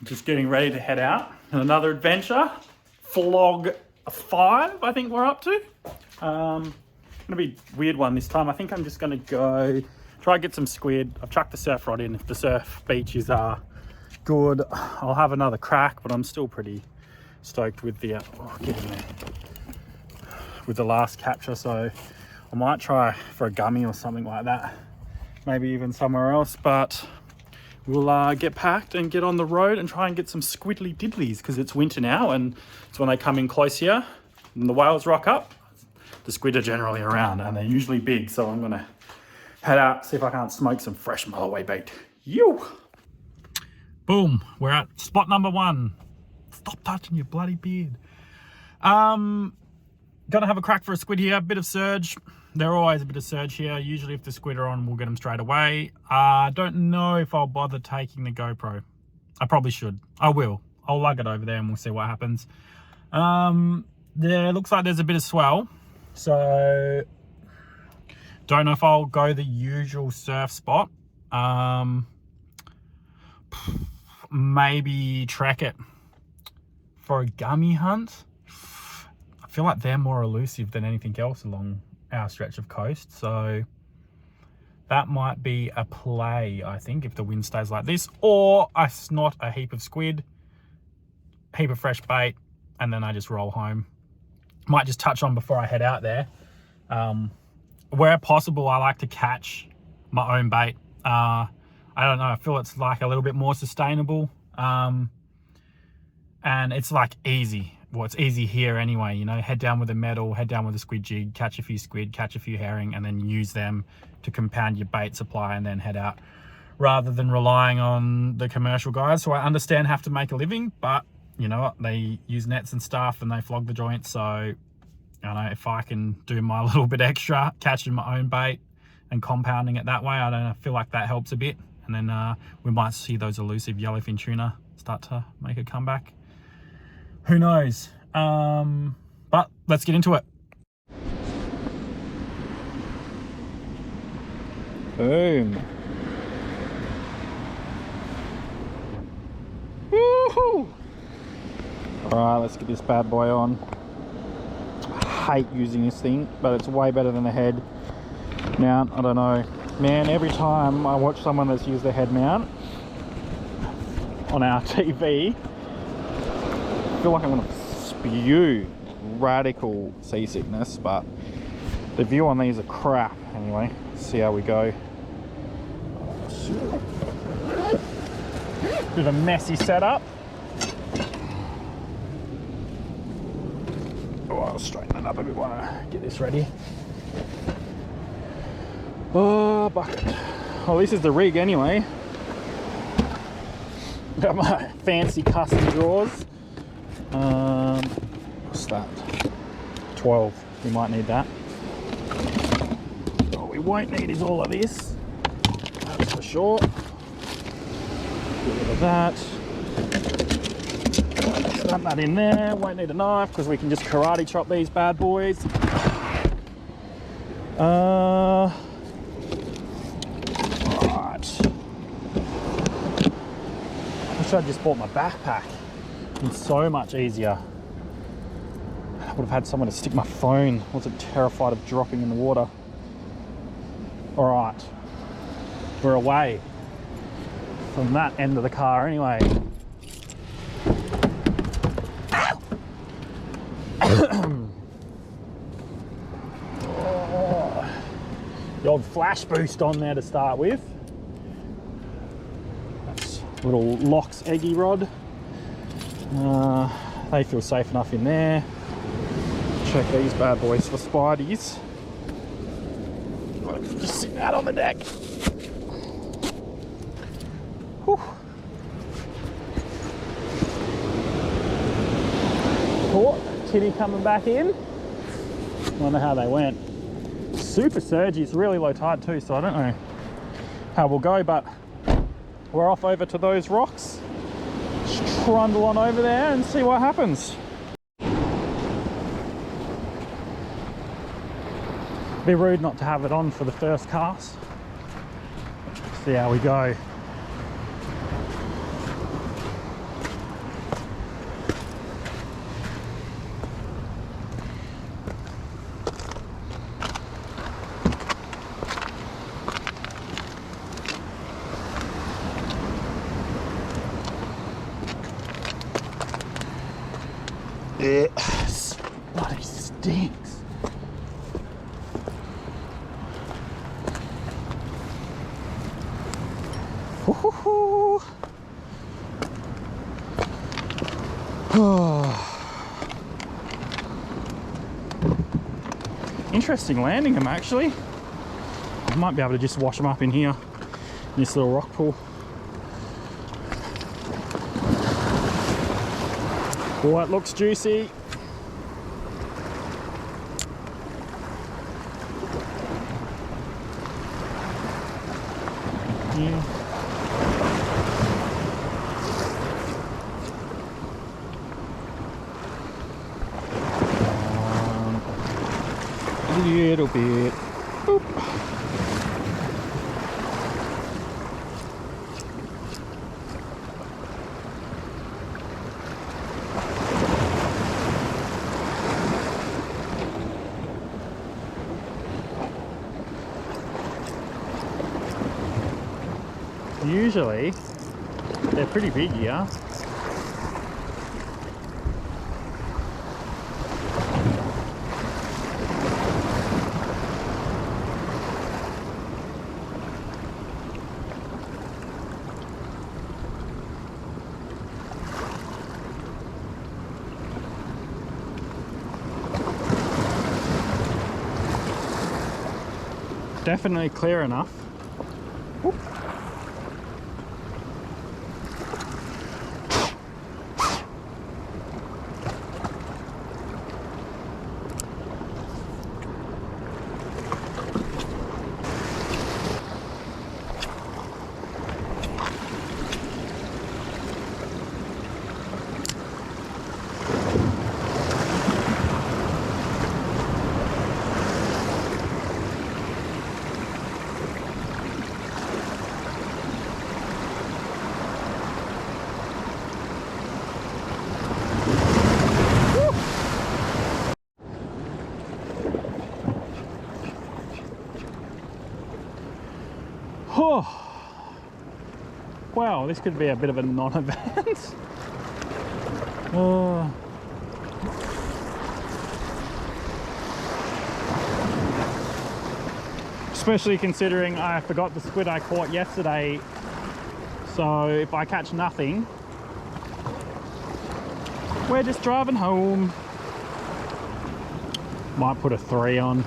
Just getting ready to head out on another adventure. Flog-5, I think we're up to. Gonna be a weird one this time. I think I'm just gonna go try to get some squid. I've chucked the surf rod in. If the surf beaches are good, I'll have another crack, but I'm still pretty stoked with the with the last capture, so I might try for a gummy or something like that, maybe even somewhere else. But we'll get packed and get on the road and try and get some squiddly diddlies, because it's winter now and it's when they come in close here and the whales rock up. The squid are generally around and they're usually big, so I'm gonna head out, see if I can't smoke some fresh mulloway bait. You. Boom, we're at spot number 1. Stop touching your bloody beard. Gonna have a crack for a squid here. Bit of surge. There's always a bit of surge here. Usually if the squid are on, we'll get them straight away. I don't know if I'll bother taking the GoPro. I probably should. I will. I'll lug it over there and we'll see what happens. There looks like there's a bit of swell, so don't know if I'll go the usual surf spot. Maybe trek it for a gummy hunt. I feel like they're more elusive than anything else along our stretch of coast, so that might be a play, I think, if the wind stays like this. Or I snot a heap of squid, heap of fresh bait, and then I just roll home. Might just touch on before I head out there, where possible, I like to catch my own bait. I don't know, I feel it's like a little bit more sustainable, and it's like easy. Well, it's easy here anyway, you know, head down with a metal, head down with a squid jig, catch a few squid, catch a few herring, and then use them to compound your bait supply and then head out, rather than relying on the commercial guys who I understand have to make a living, but you know what, they use nets and stuff and they flog the joints. So I don't know, if I can do my little bit extra, catching my own bait and compounding it that way, I don't know, I feel like that helps a bit. And then we might see those elusive yellowfin tuna start to make a comeback. Who knows? But let's get into it. Boom. Woohoo! Alright, let's get this bad boy on. I hate using this thing, but it's way better than the head mount. I don't know. Man, every time I watch someone that's used the head mount on our TV, I feel like I'm gonna spew radical seasickness, but the view on these are crap. Anyway, let's see how we go. Bit of a messy setup. Oh, I'll straighten it up a bit while I get this ready. Oh, bucket. Well, this is the rig anyway. Got my fancy custom drawers. What's that? 12. We might need that. What we won't need is all of this. That's for sure. Get rid of that. Dump that in there. Won't need a knife because we can just karate chop these bad boys. I just bought my backpack. It's so much easier. I would have had someone to stick my phone. I wasn't terrified of dropping in the water. All right, we're away from that end of the car anyway. Oh, the old flash boost on there to start with. Little Lox eggy rod. They feel safe enough in there. Check these bad boys for spideys. Just sitting out on the deck. Whew. Oh, kitty coming back in. I don't know how they went. Super surgy. It's really low tide too, so I don't know how we'll go, but we're off over to those rocks. Just trundle on over there and see what happens. Be rude not to have it on for the first cast. See how we go. bit. Bloody stinks. Woohoo! Interesting landing them actually. I might be able to just wash them up in here, in this little rock pool. Oh, it looks juicy. Yeah. A little bit. Boop. Usually they're pretty big here. Definitely clear enough. Whoop. Oh, wow, this could be a bit of a non-event. Oh. Especially considering I forgot the squid I caught yesterday. So if I catch nothing, we're just driving home. Might put a 3 on.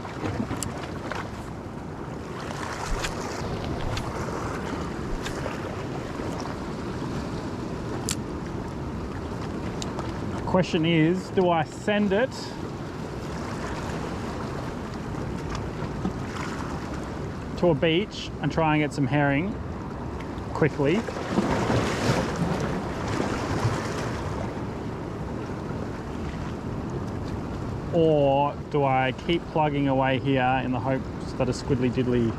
Question is, do I send it to a beach and try and get some herring quickly, or do I keep plugging away here in the hopes that a squiddly diddly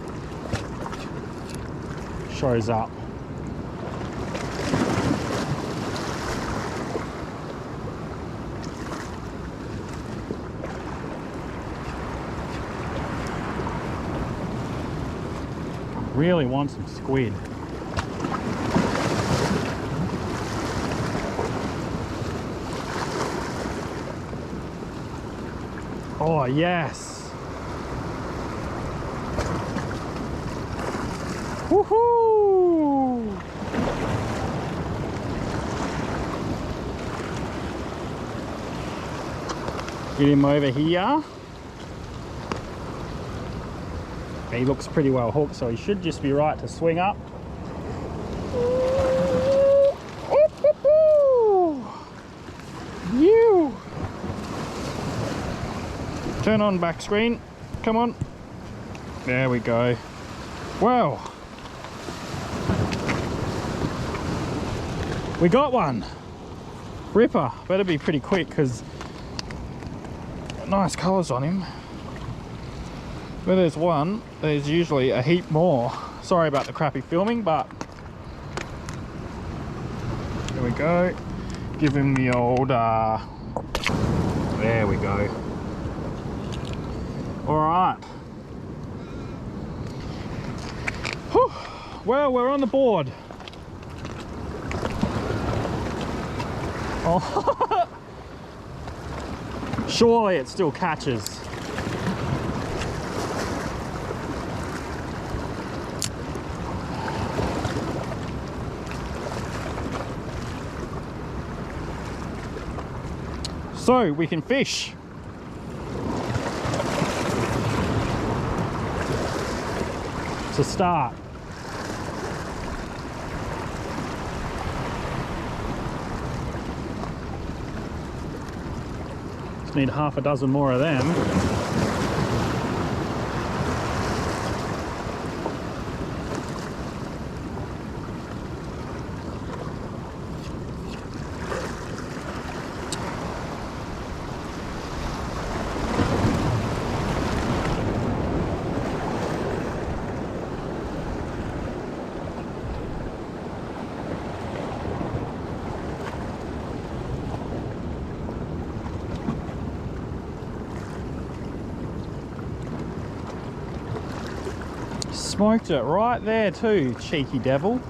shows up? Really want some squid. Oh yes. Woohoo! Get him over here. He looks pretty well hooked, so he should just be right to swing up. You! Turn on back screen. Come on. There we go. Wow. We got one. Ripper. Better be pretty quick because nice colours on him. Where there's one, there's usually a heap more. Sorry about the crappy filming, but there we go. Give him the old, there we go. All right. Whew. Well, we're on the board. Oh, Surely it still catches. So we can fish. To start. Just need half a dozen more of them. Smoked it right there too, cheeky devil.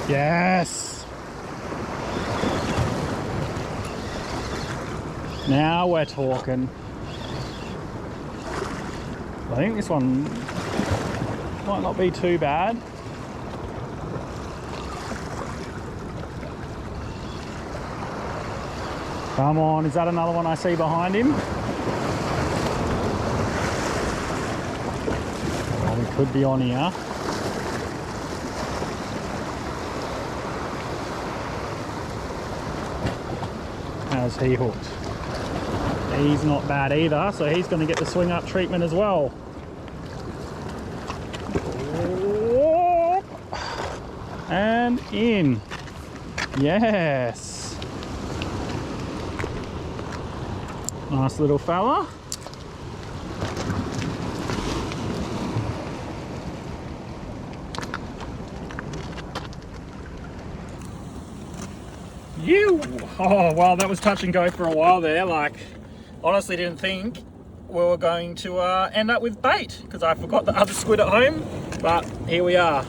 Yes! Now we're talking. I think this one might not be too bad. Come on, is that another one I see behind him? Oh, we could be on here. How's he hooked? He's not bad either, so he's going to get the swing up treatment as well. And in. Yes. Nice little fella. You! Oh, well, that was touch and go for a while there. Like, honestly didn't think we were going to end up with bait because I forgot the other squid at home, but here we are.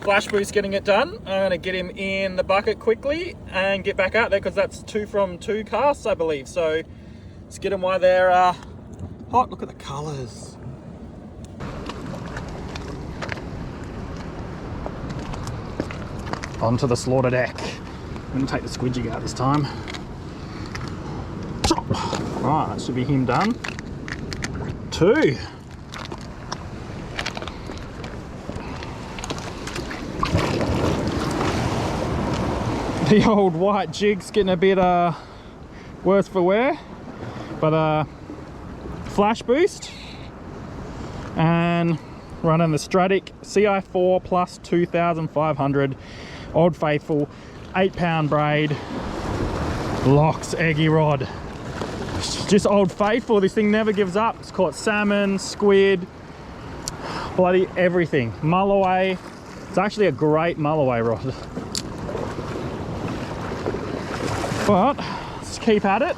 Flash boost getting it done. I'm going to get him in the bucket quickly and get back out there because that's 2 from 2 casts, I believe. So let's get them while they're hot. Look at the colours. Onto the slaughter deck. I'm going to take the squid jig out this time. Right, that should be him done. 2. The old white jig's getting a bit worse for wear, but flash boost and running the Stratic CI4 plus 2500 Old Faithful 8-pound braid Locks eggy rod. Just Old Faithful. This thing never gives up. It's caught salmon, squid, bloody everything. Mulloway. It's actually a great mulloway rod. But let's keep at it.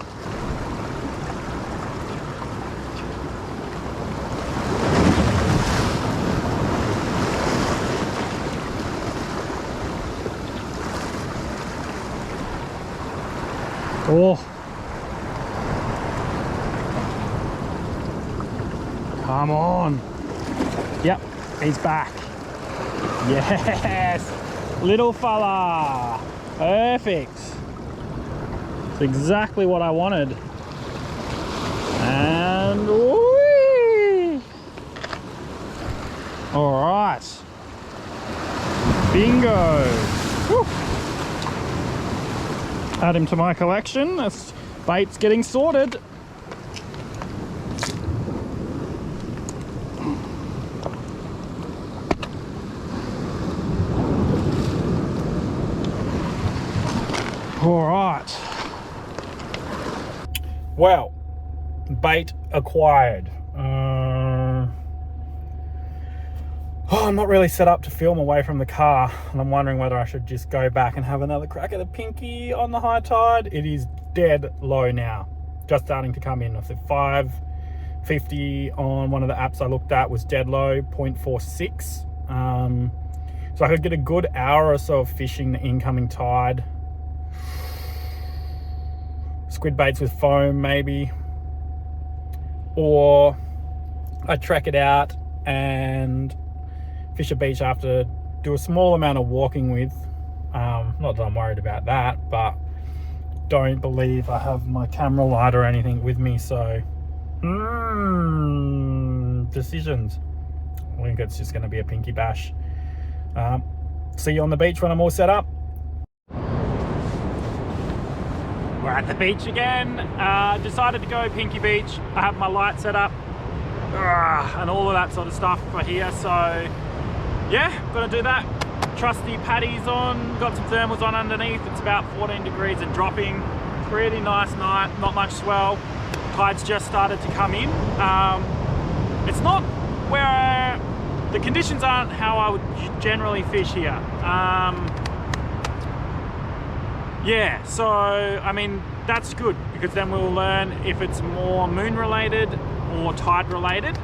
Oh, come on. Yep, he's back. Yes, little fella. Perfect. It's exactly what I wanted. And whee! All right. Bingo. Whew. Add him to my collection. This bait's getting sorted. All right. Well, bait acquired. I'm not really set up to film away from the car, and I'm wondering whether I should just go back and have another crack at the pinky on the high tide. It is dead low now, just starting to come in. I said 550 on one of the apps I looked at was dead low, 0.46. So I could get a good hour or so of fishing the incoming tide. Squid baits with foam maybe, or I track it out and fish a beach after, do a small amount of walking with. Not that I'm worried about that, but don't believe I have my camera light or anything with me, so decisions. I think it's just going to be a pinky bash. See you on the beach when I'm all set up. We're at the beach again. Decided to go pinky beach. I have my light set up and all of that sort of stuff for here, so yeah, gonna do that. Trusty patties on, got some thermals on underneath. It's about 14 degrees and dropping. Pretty nice night, not much swell. Tide's just started to come in. It's not where the conditions aren't how I would generally fish here. Yeah, so I mean that's good, because then we'll learn if it's more moon related or tide related,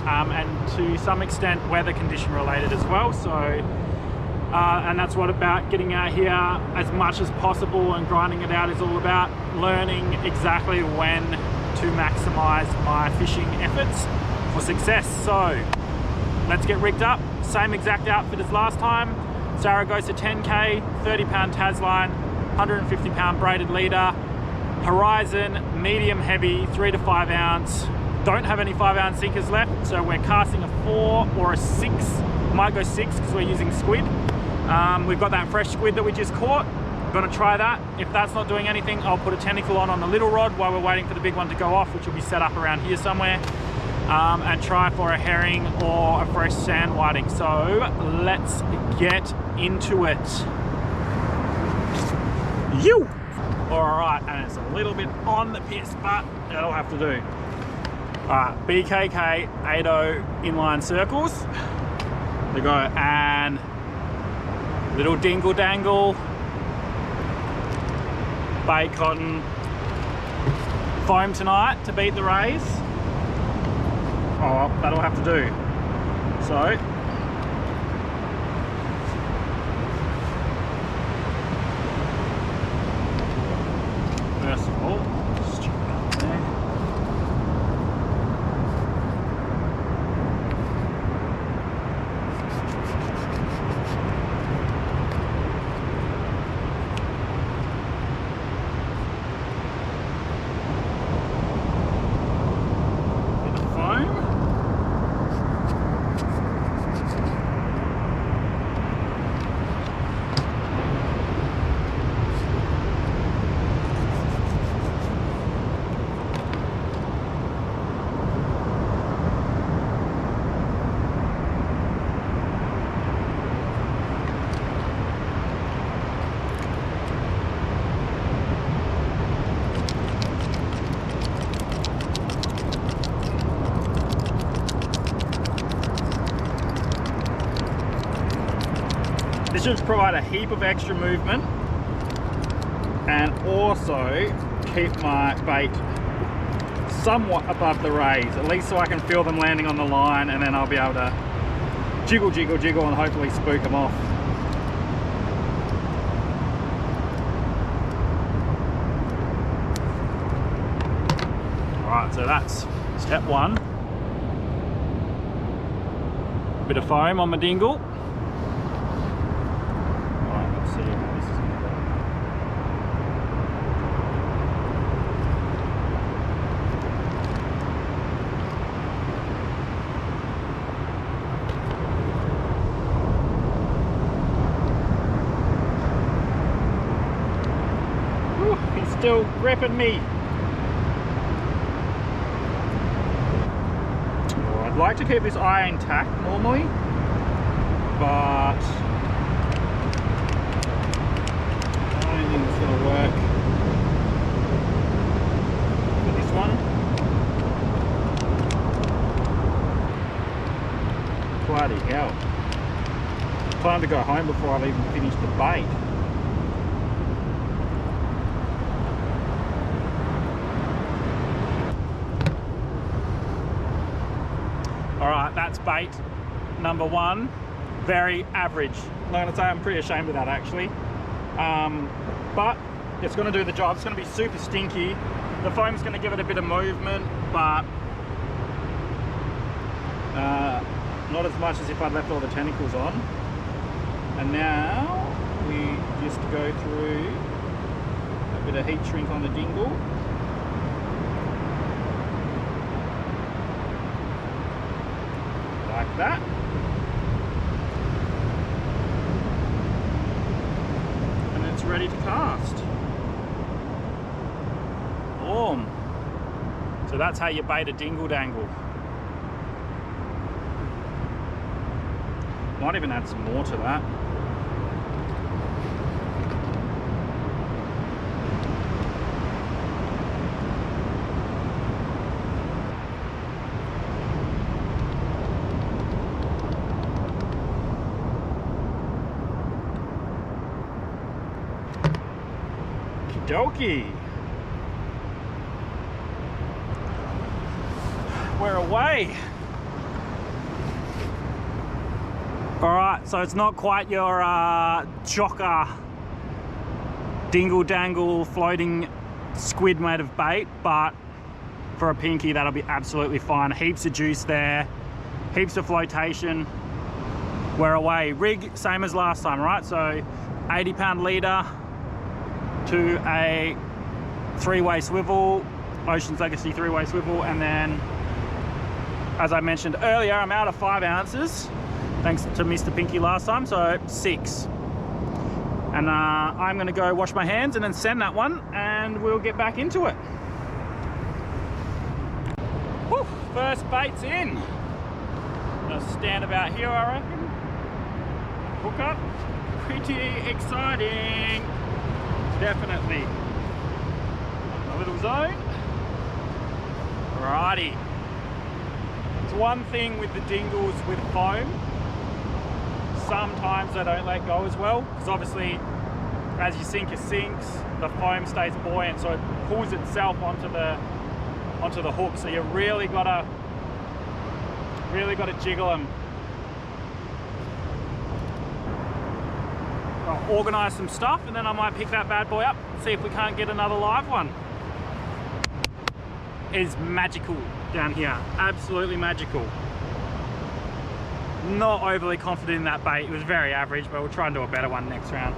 and to some extent weather condition related as well. So and that's what about getting out here as much as possible and grinding it out is all about, learning exactly when to maximize my fishing efforts for success. So let's get rigged up. Same exact outfit as last time. Zaragoza 10K, 30-pound Tas line, 150-pound braided leader, Horizon medium heavy, 3 to 5 ounce. Don't have any 5-ounce sinkers left, so we're casting a 4 or a 6. Might go 6 because we're using squid. We've got that fresh squid that we just caught. Gonna try that. If that's not doing anything, I'll put a tentacle on the little rod while we're waiting for the big one to go off, which will be set up around here somewhere, and try for a herring or a fresh sand whiting. So let's get into it. You! Alright, and it's a little bit on the piss, but that'll have to do. Alright, BKK 80 inline circles. There you go, and little dingle dangle, bait cotton, foam tonight to beat the rays. Oh, that'll have to do. So, first of all, just chuck that there. This should provide a heap of extra movement and also keep my bait somewhat above the rays, at least so I can feel them landing on the line, and then I'll be able to jiggle, jiggle, jiggle and hopefully spook them off. Alright, so that's step one. Bit of foam on my dingle. See how this is going to go. Whew, he's still gripping me. Oh, I'd like to keep this eye intact normally, but don't think it's going to work for this one. Bloody hell. Time to go home before I've even finished the bait. Alright, that's bait number one. Very average. I'm going to say I'm pretty ashamed of that actually. But it's going to do the job. It's going to be super stinky. The foam's going to give it a bit of movement, but not as much as if I'd left all the tentacles on. And now we just go through a bit of heat shrink on the dingle. Like that. And it's ready to cast. Boom. So that's how you bait a dingle dangle. Might even add some more to that. Okey-dokey. We're away. Alright, so it's not quite your chocker dingle dangle floating squid made of bait, but for a pinky that'll be absolutely fine. Heaps of juice there, heaps of flotation. We're away. Rig same as last time, right? So 80-pound leader to a 3-way swivel, Ocean's Legacy 3-way swivel, and then as I mentioned earlier, I'm out of 5 ounces. Thanks to Mr. Pinky last time, so 6. And I'm gonna go wash my hands and then send that one, and we'll get back into it. Whew, first bait's in. Gonna stand about here, I reckon. Hook up. Pretty exciting. Definitely. A little zone. Alrighty. It's one thing with the dingles with foam. Sometimes they don't let go as well, because obviously as you sink, it sinks, the foam stays buoyant, so it pulls itself onto the hook. So you really gotta jiggle them. I'll organise some stuff and then I might pick that bad boy up and see if we can't get another live one. It is magical down here, absolutely magical. Not overly confident in that bait. It was very average, but we'll try and do a better one next round.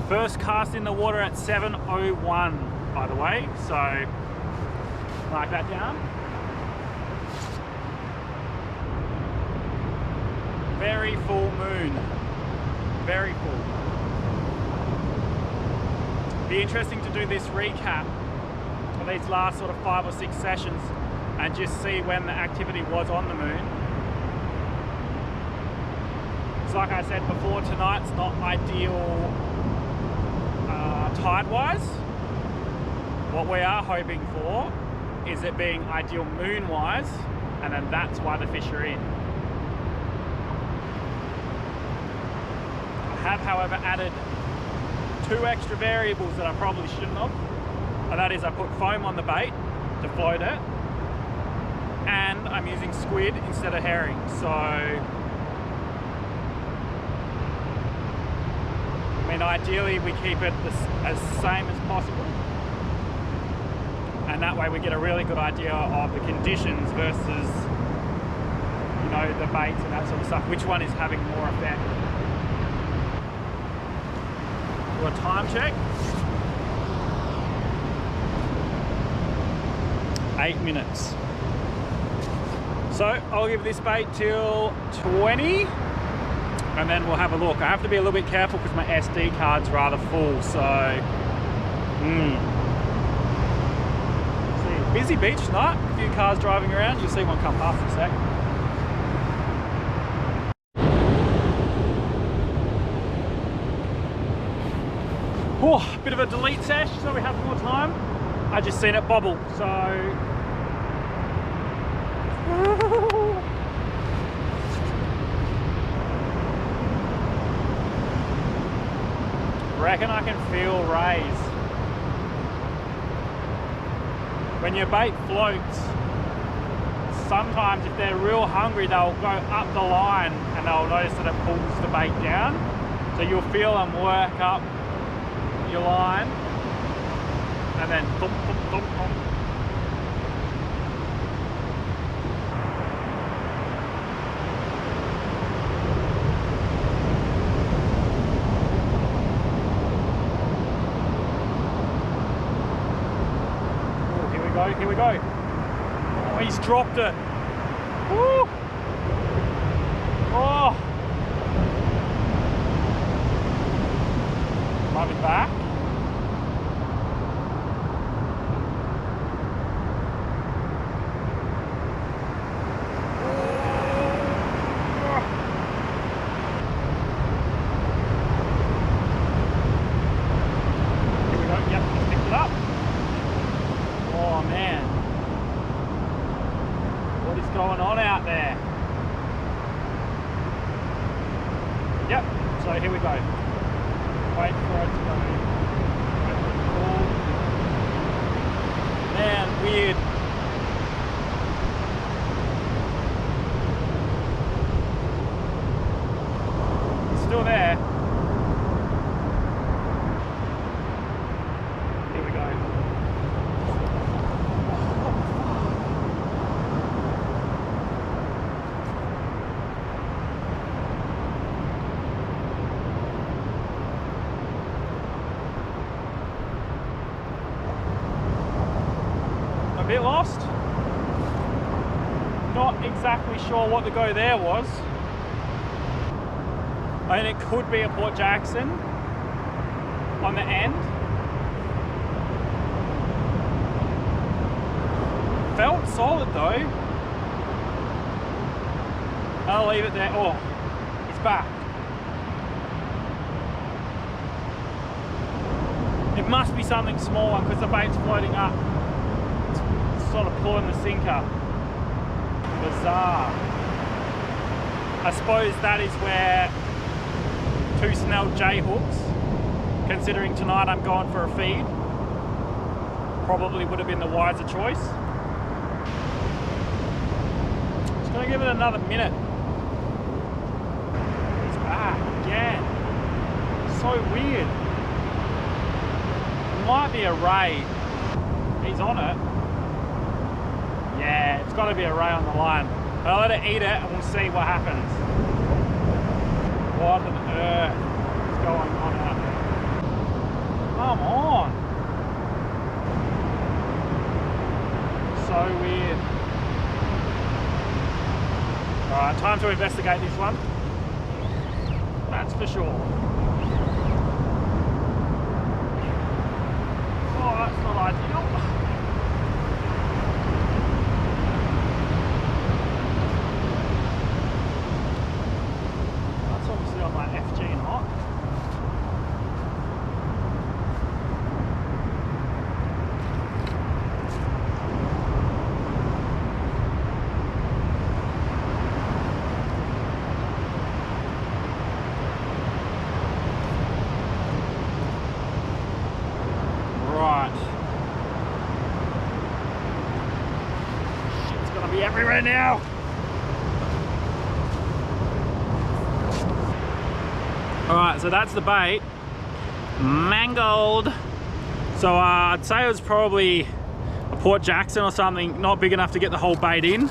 First cast in the water at 7:01, by the way, so mark that down. Very full moon, very full. Be interesting to do this recap of these last sort of 5 or 6 sessions and just see when the activity was on the moon. It's like I said before, tonight's not ideal tide-wise. What we are hoping for is it being ideal moon-wise, and then that's why the fish are in. I have, however, added 2 extra variables that I probably shouldn't have, and that is I put foam on the bait to float it, and I'm using squid instead of herring. So I mean, ideally we keep it as same as possible, and that way we get a really good idea of the conditions versus, you know, the baits and that sort of stuff, which one is having more effect. Do a time check. 8 minutes. So I'll give this bait till 20 and then we'll have a look. I have to be a little bit careful because my SD card's rather full, so see, busy beach tonight, a few cars driving around. You'll see one come past in a sec. Oh, bit of a delete sesh so we have more time. I just seen it bobble, so. Reckon I can feel rays. When your bait floats, sometimes if they're real hungry, they'll go up the line and they'll notice that it pulls the bait down. So you'll feel them work up your line and then thump, thump, thump, thump. Oh, here we go, here we go. Oh, he's dropped it. Woo! Oh! Might be back. Here we go. Yep, just picked it up. Oh man. What is going on out there? Yep, so here we go. Wait for it to go. Wait for it to pull. Man, weird. It's still there. Here we go. A bit lost. Not exactly sure what the go there was. I mean, it could be a Port Jackson on the end. Felt solid though. I'll leave it there. Oh, it's back. It must be something smaller because the bait's floating up. Sort of pulling the sinker. Bizarre. I suppose that is where 2 Snell J hooks, considering tonight I'm going for a feed, probably would have been the wiser choice. Just gonna give it another minute. It's back again. So weird. It might be a ray. He's on it. Yeah, it's got to be a ray on the line. I'll let it eat it and we'll see what happens. What on earth is going on out there? Come on. So weird. Alright, time to investigate this one. That's for sure. Oh, that's not ideal. On my FG knot. Right. Shit's gonna be everywhere now. Alright, so that's the bait. Mangled. So I'd say it was probably a Port Jackson or something, not big enough to get the whole bait in.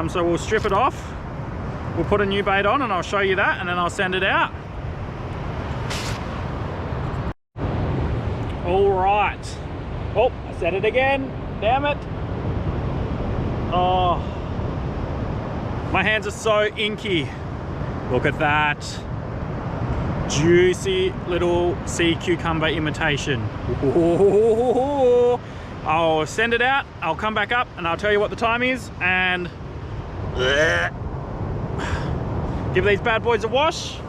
So we'll strip it off. We'll put a new bait on and I'll show you that and then I'll send it out. Alright. Oh, I said it again. Damn it. Oh. My hands are so inky. Look at that. Juicy little sea cucumber imitation. Ooh. I'll send it out, I'll come back up and I'll tell you what the time is and give these bad boys a wash.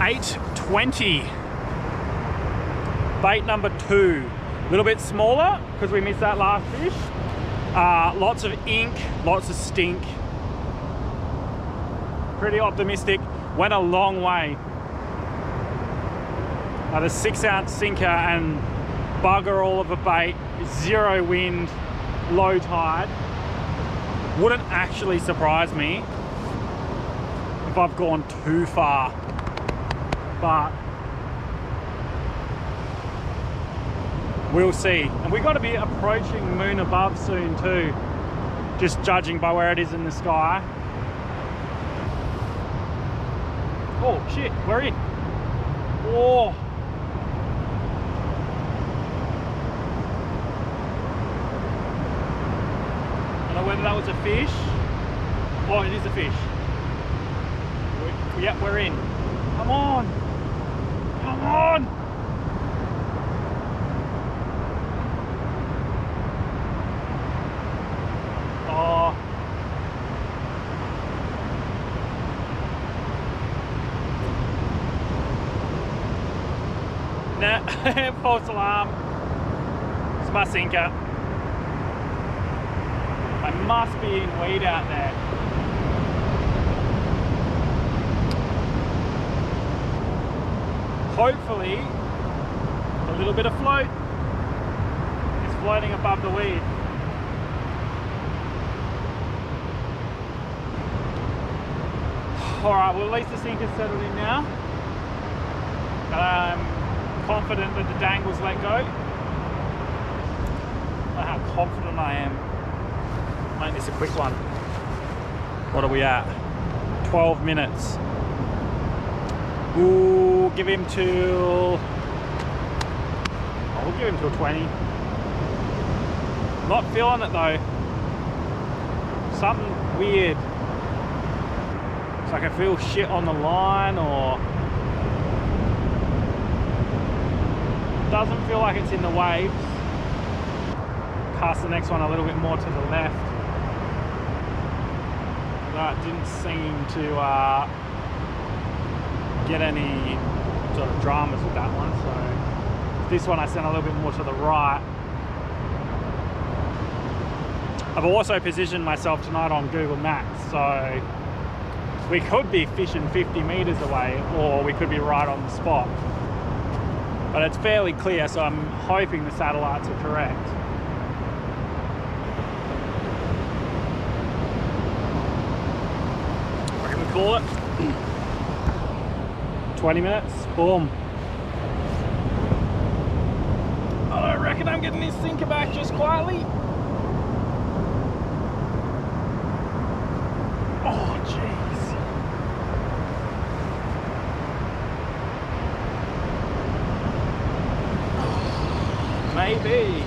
8.20. Bait number 2. A little bit smaller because we missed that last fish. Lots of ink, lots of stink. Pretty optimistic. Went a long way. The 6-ounce sinker and bugger all of a bait. 0 wind, low tide. Wouldn't actually surprise me if I've gone too far, but we'll see. And we've got to be approaching moon above soon too, just judging by where it is in the sky. Oh shit, we're in. Oh. I don't know whether that was a fish. Oh, it is a fish. Yep, we're in. Come on. Come on. Oh. Nah, false alarm. It's my sinker. I must be in weed out there. Hopefully, a little bit of float is floating above the weed. Alright, well at least the sinker's settled in now. I'm confident that the dangle's let go. I don't know how confident I am. Make this a quick one. What are we at? 12 minutes. We'll give him till... we'll give him till 20. Not feeling it though. Something weird. It's like I feel shit on the line, or... doesn't feel like it's in the waves. Cast the next one a little bit more to the left. That didn't seem to get any sort of dramas with that one, so this one I sent a little bit more to the right. I've also positioned myself tonight on Google Maps, so we could be fishing 50 meters away, or we could be right on the spot. But it's fairly clear, so I'm hoping the satellites are correct. What can we call it? 20 minutes, boom. I reckon I'm getting this sinker back just quietly. Oh, jeez. Maybe.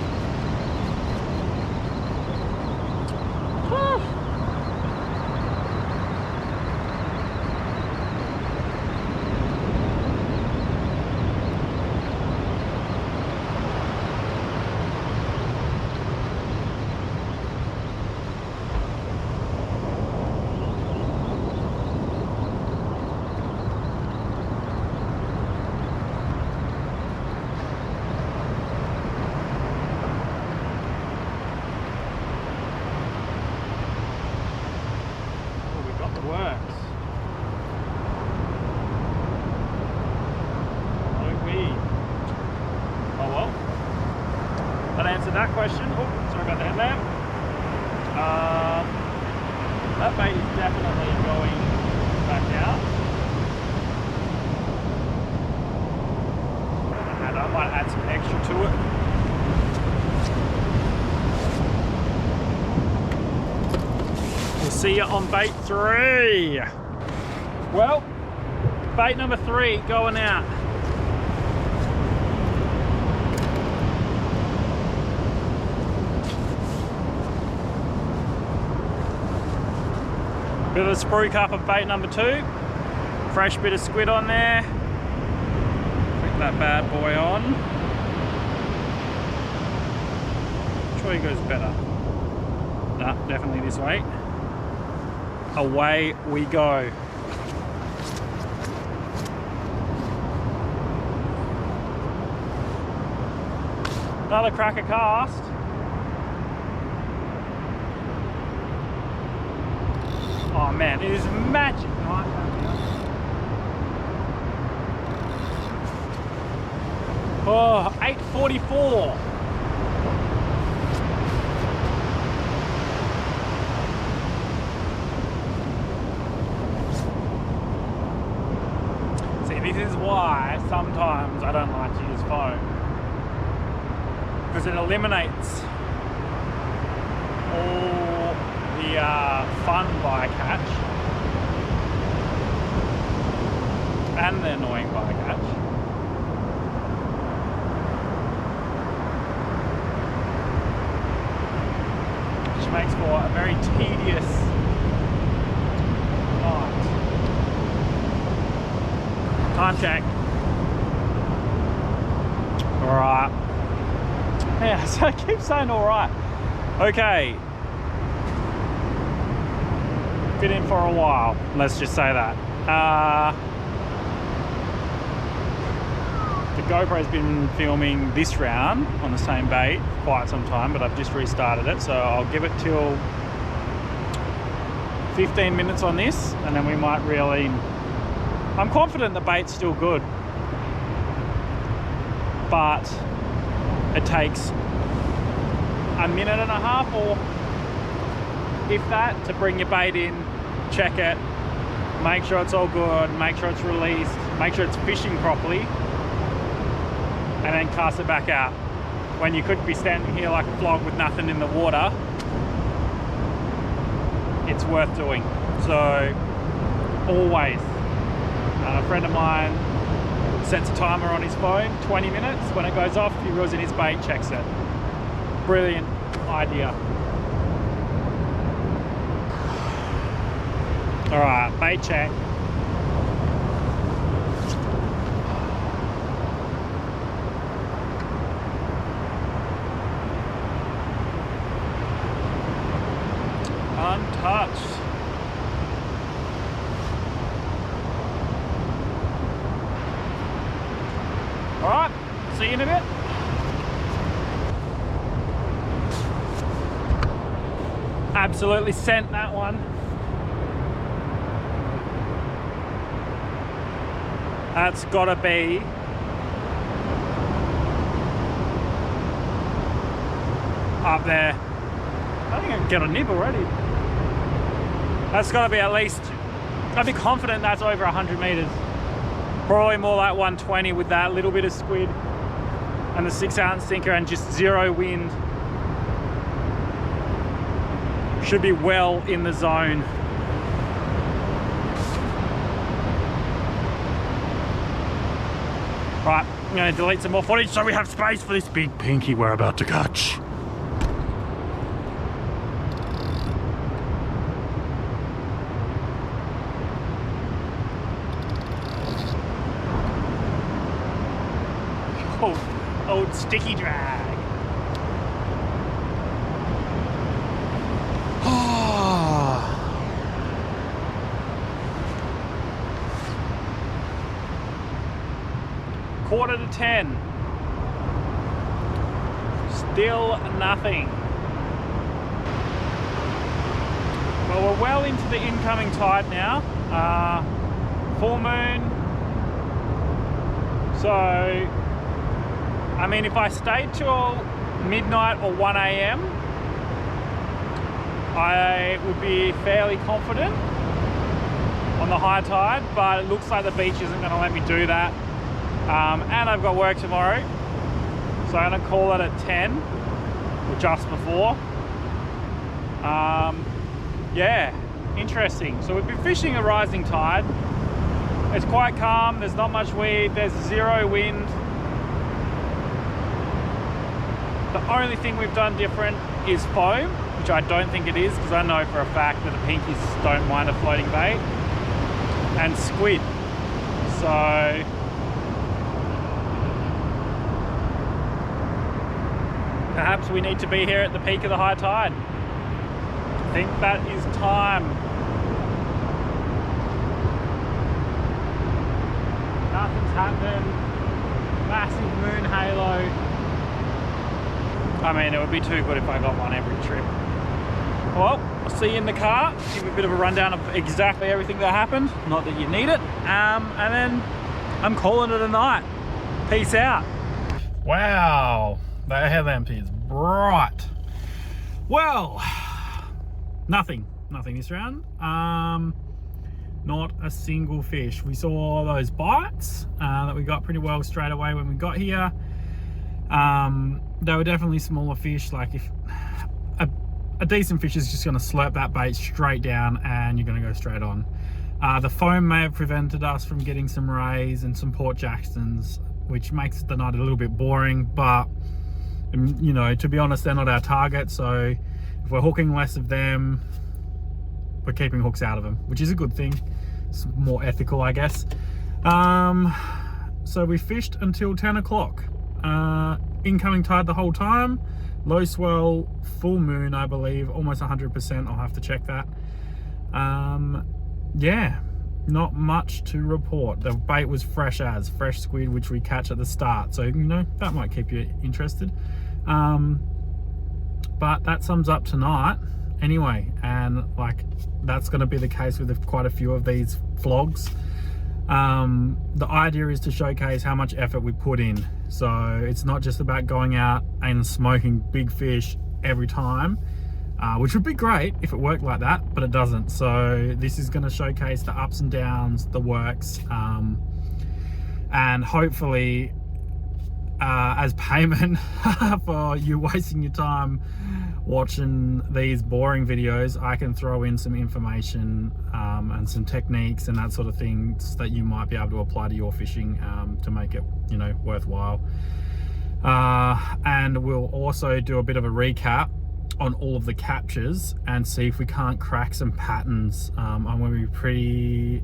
That question. Oh, sorry about the headlamp. That bait is definitely going back out. And I might add some extra to it. We'll see you on bait 3. Well, bait number 3 going out. Bit of a sprue cup of bait number 2. Fresh bit of squid on there. Click that bad boy on. Which way goes better? Nah, definitely this way. Away we go. Another cracker cast. Oh man, it is magic night down here. Oh, 8:44. See, this is why sometimes I don't like to use foam. Because it eliminates all the fun bycatch and the annoying bycatch. Which makes for a very tedious night. Time check. Alright. Yeah, so I keep saying alright. Okay. Been in for a while, let's just say that. The GoPro's been filming this round on the same bait for quite some time, but I've just restarted it, so I'll give it till 15 minutes on this, and then we might reel in. I'm confident the bait's still good, but it takes a minute and a half or if that to bring your bait in, check it, make sure it's all good, make sure it's released, make sure it's fishing properly, and then cast it back out. When you could be standing here like a flog with nothing in the water, it's worth doing. So always. A friend of mine sets a timer on his phone, 20 minutes. When it goes off, he reels in his bait, checks it. Brilliant idea. All right, bait check. Untouched. All right, see you in a bit. Absolutely sent that one. That's gotta be up there. I think I can get a nib already. That's gotta be at least, I'd be confident that's over 100 meters. Probably more like 120 with that little bit of squid and the 6-ounce sinker and just zero wind. Should be well in the zone. Right, I'm gonna delete some more footage so we have space for this big pinky we're about to catch. Oh, old sticky drag. Quarter to 10. Still nothing. Well, we're well into the incoming tide now. Full moon. So, I mean, if I stayed till midnight or 1 AM, I would be fairly confident on the high tide, but it looks like the beach isn't going to let me do that. And I've got work tomorrow, so I'm going to call it at 10 or just before. Yeah, interesting. So we've been fishing a rising tide. It's quite calm, there's not much weed, there's zero wind. The only thing we've done different is foam, which I don't think it is, because I know for a fact that the pinkies don't mind a floating bait, and squid. So perhaps we need to be here at the peak of the high tide. I think that is time. Nothing's happening. Massive moon halo. I mean, it would be too good if I got one every trip. Well, I'll see you in the car, give you a bit of a rundown of exactly everything that happened, not that you need it, and then I'm calling it a night. Peace out. Wow, that headlamp is bright. Well, nothing this round. Not a single fish. We saw those bites that we got pretty well straight away when we got here. They were definitely smaller fish. Like if a decent fish is just going to slurp that bait straight down and you're going to go straight on. The foam may have prevented us from getting some rays and some Port Jacksons, which makes the night a little bit boring, but you know, to be honest, they're not our target. So if we're hooking less of them, we're keeping hooks out of them, which is a good thing. It's more ethical, I guess. So we fished until 10 o'clock. Incoming tide the whole time. Low swell, full moon, I believe, almost 100%. I'll have to check that. Yeah, not much to report. The bait was fresh squid, which we catch at the start. So, you know, that might keep you interested. But that sums up tonight anyway. And like, that's going to be the case with quite a few of these vlogs. The idea is to showcase how much effort we put in. So it's not just about going out and smoking big fish every time, which would be great if it worked like that, but it doesn't. So this is going to showcase the ups and downs, the works, and hopefully as payment for you wasting your time watching these boring videos, I can throw in some information and some techniques and that sort of things that you might be able to apply to your fishing to make it, you know, worthwhile. And we'll also do a bit of a recap on all of the captures and see if we can't crack some patterns. I'm going to be pretty,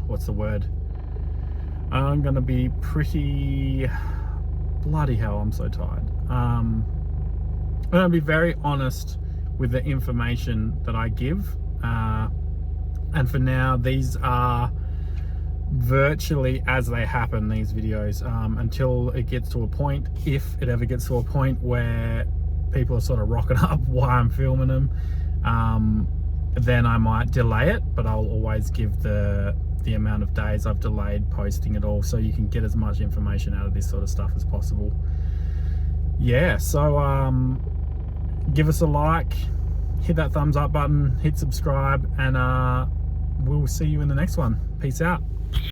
what's the word? I'm going to be pretty, bloody hell, I'm so tired. I'm going to be very honest with the information that I give. And for now, these are virtually as they happen, these videos, until it gets to a point, if it ever gets to a point where people are sort of rocking up while I'm filming them, then I might delay it, but I'll always give the amount of days I've delayed posting it all, so you can get as much information out of this sort of stuff as possible. Yeah, so give us a like, hit that thumbs up button, hit subscribe, and we'll see you in the next one. Peace out.